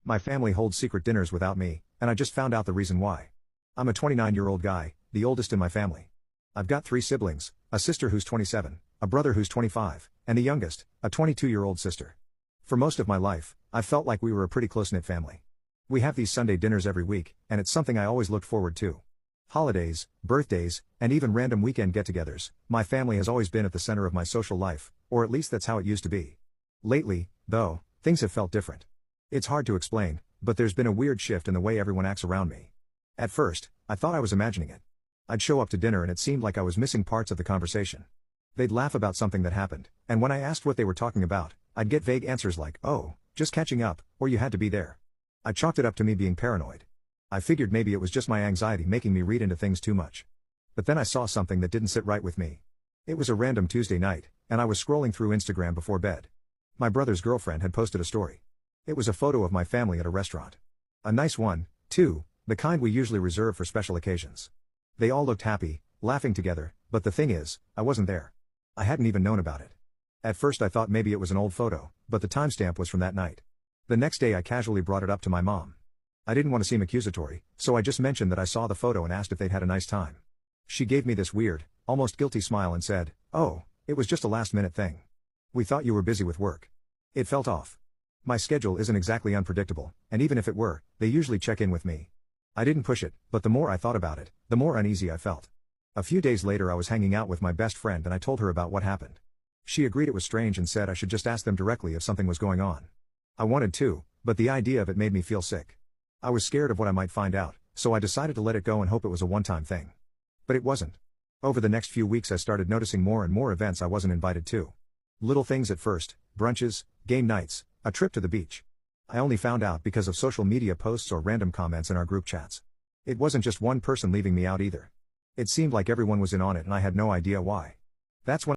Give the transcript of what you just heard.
My family holds secret dinners without me, and I just found out the reason why. I'm a 29-year-old guy, the oldest in my family. I've got 3 siblings, a sister who's 27, a brother who's 25, and the youngest, a 22-year-old sister. For most of my life, I've felt like we were a pretty close-knit family. We have these Sunday dinners every week, and it's something I always looked forward to. Holidays, birthdays, and even random weekend get-togethers, my family has always been at the center of my social life, or at least that's how it used to be. Lately, though, things have felt different. It's hard to explain, but there's been a weird shift in the way everyone acts around me. At first, I thought I was imagining it. I'd show up to dinner and it seemed like I was missing parts of the conversation. They'd laugh about something that happened, and when I asked what they were talking about, I'd get vague answers like, "Oh, just catching up," or "You had to be there." I chalked it up to me being paranoid. I figured maybe it was just my anxiety making me read into things too much. But then I saw something that didn't sit right with me. It was a random Tuesday night, and I was scrolling through Instagram before bed. My brother's girlfriend had posted a story. It was a photo of my family at a restaurant. A nice one, too, the kind we usually reserve for special occasions. They all looked happy, laughing together, but the thing is, I wasn't there. I hadn't even known about it. At first I thought maybe it was an old photo, but the timestamp was from that night. The next day I casually brought it up to my mom. I didn't want to seem accusatory, so I just mentioned that I saw the photo and asked if they'd had a nice time. She gave me this weird, almost guilty smile and said, "Oh, it was just a last-minute thing. We thought you were busy with work." It felt off. My schedule isn't exactly unpredictable, and even if it were, they usually check in with me. I didn't push it, but the more I thought about it, the more uneasy I felt. A few days later I was hanging out with my best friend and I told her about what happened. She agreed it was strange and said I should just ask them directly if something was going on. I wanted to, but the idea of it made me feel sick. I was scared of what I might find out, so I decided to let it go and hope it was a one-time thing. But it wasn't. Over the next few weeks I started noticing more and more events I wasn't invited to. Little things at first, brunches, game nights, a trip to the beach. I only found out because of social media posts or random comments in our group chats. It wasn't just one person leaving me out either. It seemed like everyone was in on it and I had no idea why. That's when